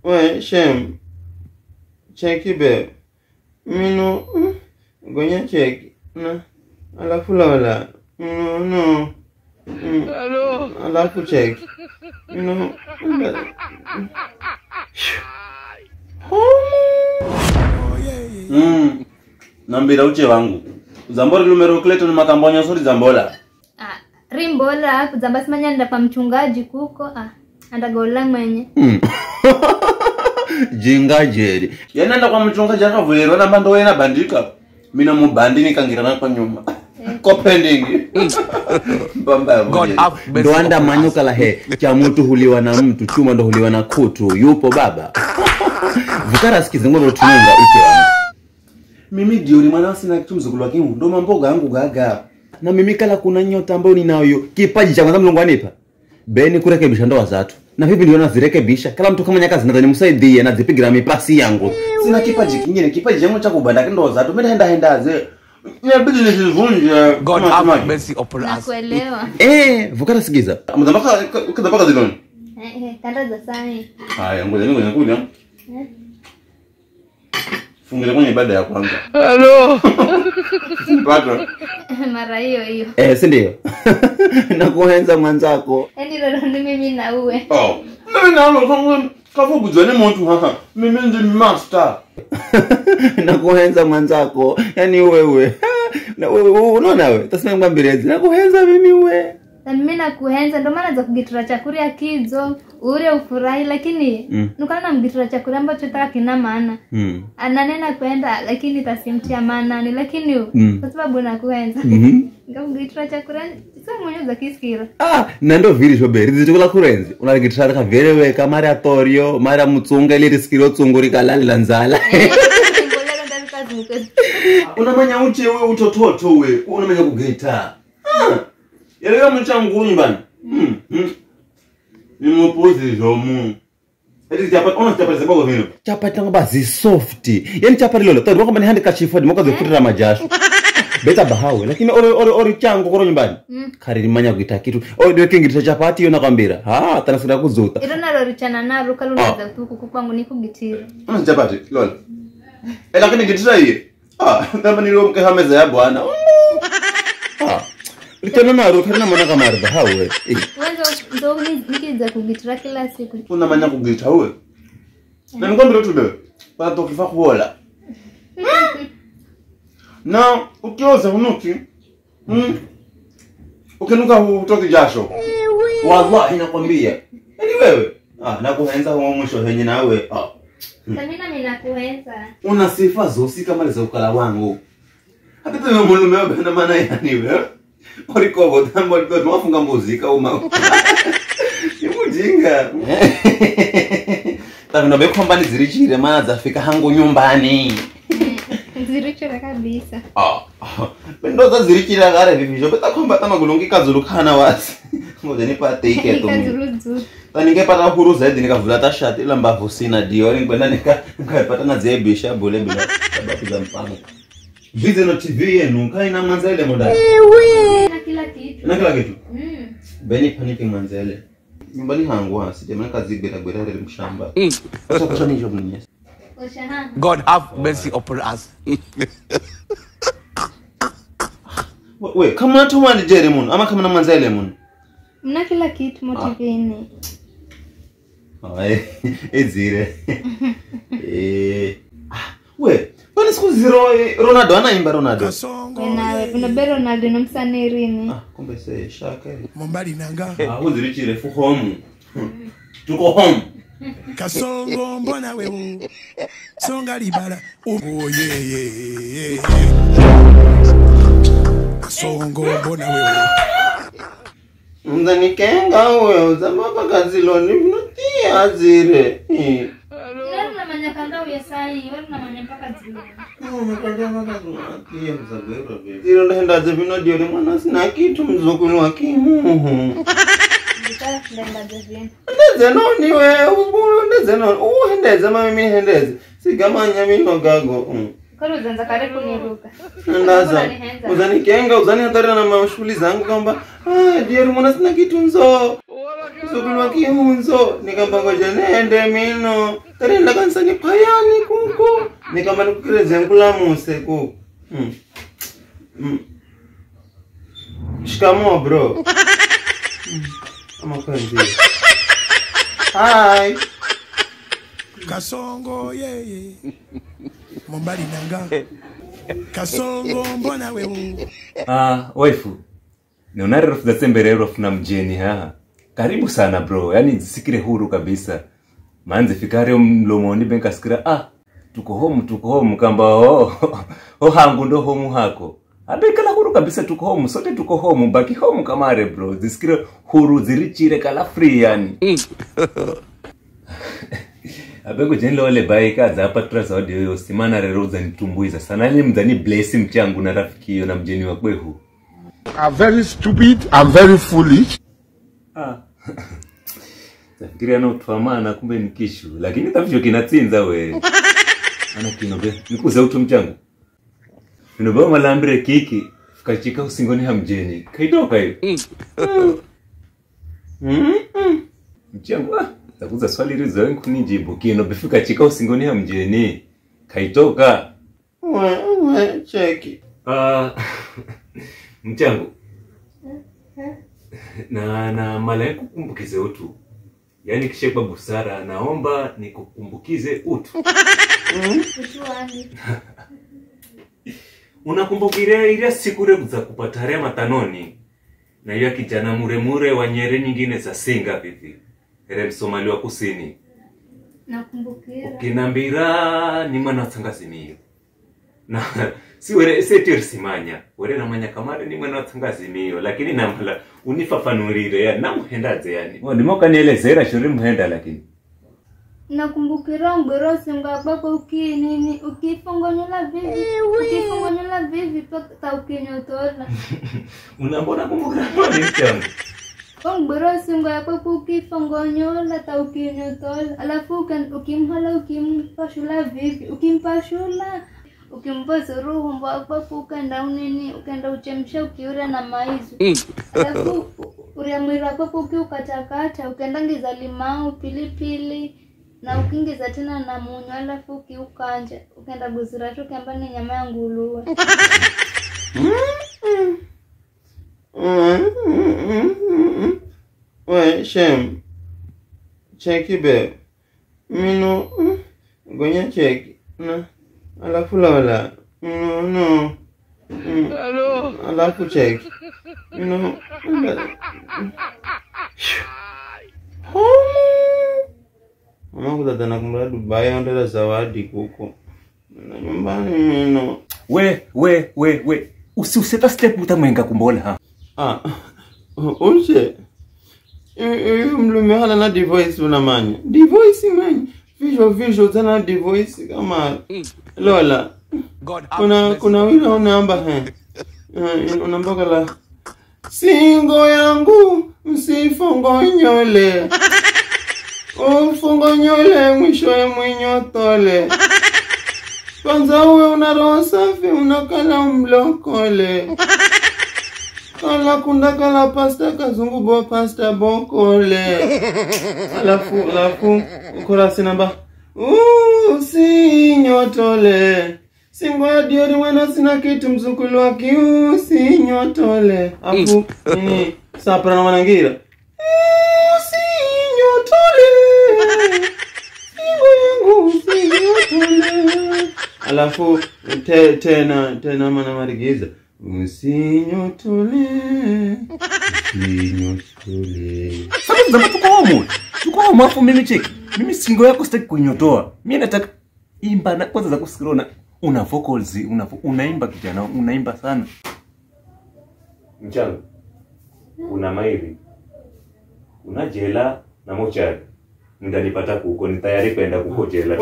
We, Shem. Cheki babe. Mino. Gonya cheki. Na. Alafu Lola. No. Hello. Alafu cheki. Mino. Nambira uche wangu. Zambora lumero kleto ni makambonya sori zambola. Rimbola kuzambasi manyanda pa mchungaji kuko andagola mwenye. Jinga jeri. Yananda kwa mchungaji akavulirwa na bando wena bandika. Mina mubandini kangirana kwa nyuma. Ko pending. Bamba. Ndo anda manyuka la he. Cha mtu huliwa na mtu, chuma ndo huliwa na kutu. Yupo baba. Vukara sikizi ngono tumunga uche wangu. Mimi dioni mwana sina kitu mzukulu wake ndo mamboga yangu gaga. Na mimi kala kuna nyota ambayo ninayo kipaji cha kwanza Mungu anipa. Beni kurekebisha ndoa zatu. Na vipi ndio nazirekebisha? Kala mtu kama nyakazi nadhani msaidie na zipigira mipasi yangu. Sina kipaji kingine, kipaji changu cha kubanda ndoa zatu. Mimi naenda ze. Inabidi nizivunje. God have mercy upon us. Nakuelewa. Vukara sikiza. Mzambaka kadapaka ziloni. Kanda za sani. Haya, ngoja kuja. Fungile kwenye ibada ya kwanza. Hello. Pato. Mara hiyo. Si ndio? Nakuenza mwanzako. Ndio mimi na uwe. Mimi naona kafu kujua ni mtu hapa. Mimi ndi master. Nakuenza mwanzako. Yani wewe. Na wewe unaona wewe? Tasema ngambirezi. Nakuenza mimi wewe. Na mimi nakuenza ndo maana za kugitura chakuri ya kizo ure ufurahi lakini nukana mgitura chakuri ambacho taka kina maana. Ananena kwenda lakini tasimtia maana ni lakini kwa sababu nakuenza. Ngamugitura chakuri sio mwenye za kisikira. Na ndo vili shoberi zitukula kurenzi. Unagitura ka verewe kamari atorio, mara mutsunga ile riskiro tsunguri kalali lanzala. Unamanya uche wewe utototo wewe. Unamanya kugeta. Yeleka mchangu nyumbani. Ni mpozi zomu. Eti chapati ona chapati zako vile. Chapati ngaba zi soft. Yani chapati lolo to kwamba ni handi kachifodi moko zifutira majasho. Beta bahawe lakini ori changu koro nyumbani. Kari manya kuita kitu. Ndio kingi chapati yona kwambira. Tanasira kuzuta. Ilo nalo richana nalo kalunza tuku kwangu nikugitira. Ona chapati lolo. Lakini gitira hii. Kama nilio mke hameza ya bwana. Litana naro kana mwana kama arba hawe. Wewe ndo nikiza kugitira kila siku. Kuna manya kugitira wewe. Na nikwambia tu leo. Para tokifa kuola. Na ukioza unuki. Ukinuka hutoki jasho. Wallahi nakwambia. Yaani wewe nakuenza huo mwisho henye na wewe. Mimi nakuenza. Una sifa zosi kama za ukala wangu. Hata tu mwanaume wewe na maana yani wewe. Orikobo tambo ndo wafunga muzika uma. Ni mujinga. Tavino bekomba nizirichire maana zafika hangu nyumbani. Zirichira kabisa. Ndo za zirichira gare vivisho beta komba tama gulungi kazulukana wasi. Ngoja nipate iketo. Kazuluzu. Ningepata huru zaidi nikavula ta shati ila mbavu sina diori ngwenda nikapata na zebisha bole bila sababu za mpango. Vizeno TV yenu kaina manzele modali. Na kila kitu. Beni paniki manzele. Nyumbani hangu hasi jamani kazi bera ile mshamba. Sasa kusha ni job mnyesi. God have mercy upon us. We kama tu mani jere mun ama kama na manzele mun. Mna kila kitu motiveni. Ezire. We bana siku zero Ronaldo anaimba Ronaldo. Nawe kuna bero Ronaldo nomsanirini. Kumbe se shaka. Mombali nanga. Uzirichire fu home. Tuko home. Kasongo mbona wewe. Songa libala. Yeah. Kasongo mbona wewe. Mndani kenga wewe uzamapa kaziloni mnutia azire. Leo na manyakanda uyasai, wewe na manyapaka zile. Zilo ndenda zevino diori mwana sina kitu mzukulu wa kimuhu. Ndeze noni wewe, ndeze noni. Hendeze mami hendeze. Sigamanya mino gago. Kwa uzanza kare kuniruka. Ndaza. Uzani kenga, uzani hatari na mashughuli zangu kwamba dear mwana sina kitu nzo. Sokulu kiunzo nikamba ngoja nende mino. Tare ndakanisa ni payani kuko. Nikamba nikukireze nkula muse ku. Shikamo bro. Amakanzi. Hi. Kasongo Mombali nanga. Kasongo mbona wewe? Waifu. Nionare rofu zasembere rofu na mjeni Karibu sana bro. Yaani sikire huru kabisa. Manze fikari mlomoni benka sikira tuko home kamba hangu ndo home hako. Abekala huru kabisa tuko home, sote tuko home, baki home kamare bro. Zisikire huru zirichire kala free yani. Abego jenle wale baika za hapa trasa wadi yoyo simana reroza nitumbuiza sana ni mzani blessing mchangu na rafiki hiyo na mjeni wa kwehu. I'm very stupid, I'm very foolish. Zafikiria na utuamana kumbe nikishu, lakini tafisho kinatsinza we. Ana kinobe, nikuza utu mchangu. Ninobe malambire kiki, fikachika usingoni hamjeni. Kaitoka hiyo. Mchangu takuza swali rizo wengu kunijibu. Kinobe fikachika usingoni hamjeni. Kaitoka. Cheki. Mchangu. Na mala kukumbukize utu. Yani kishekwa busara naomba nikukumbukize utu. Utu wangu. Unakumbukirea ile siku za kupata rema tanoni. Na hiyo kijana muremure wa Nyeri nyingine za Singa vipi. Ile Msomali wa Kusini. Nakumbukira. Kinambira ni mwana Tangazimio. Na si were setir simanya. Were na manya kamare ni mwana Tangazimio, lakini namala unifafanurire ya namuhendaze yani. Ndimoka nielezera shuri muhenda lakini. Nakumbukira ngoro singa bako ukifongonyola vivi paka ukinyotola. Unambona kumbukira nini mchangu? Ngoro singa bako ukifongonyola ta ukinyotola. Alafu ukimhala ukimpashula vivi, ukimpashula ukimpoza roho mbako ukenda unini ukenda uchemsha ukiura na maizu. Alafu uriamira bako ukiukatakata ukenda ngiza limau pilipili na ukiingiza tena na munyu alafu ukiukanja ukenda guzira tu kamba ni nyama ya nguruwe. We shem. Cheki be. Mino gonya cheki. Na alafu lawala. No. Hello. Alafu cheki. Mino Mama kutata na kumla Dubai ondela zawadi kuko. Na nyumbani mino. We. Useta step utamwenga kumbola Unche. Mlume hala na device unamanya. Device manya. Visual tana device kama Lola. Kuna wila unamba unamba kala singo yangu msifongonyole. Ufongonyole mwisho mwinyotole. Kwanza uwe una roho safi unakala mlokole. Kala kundakala pasta kazungu bo pasta bokole. Alafu ukurasi namba usinyotole. Singoya diori mwana sina kitu mzukulu waki usinyotole. Afu nini sapra na manangira usinyotole. Alafu tena mana marigiza usinyotole. Sasa tuko homo afu mimi cheki. Mimi singo yako sitaki kunyotoa. Mimi nataka imba na kwanza za kusikirona una vocals unaimba kijana unaimba sana. Mchango. Una mairi. Una jela na mochari. Ndanipata kuko ni tayari kwenda kuko jela.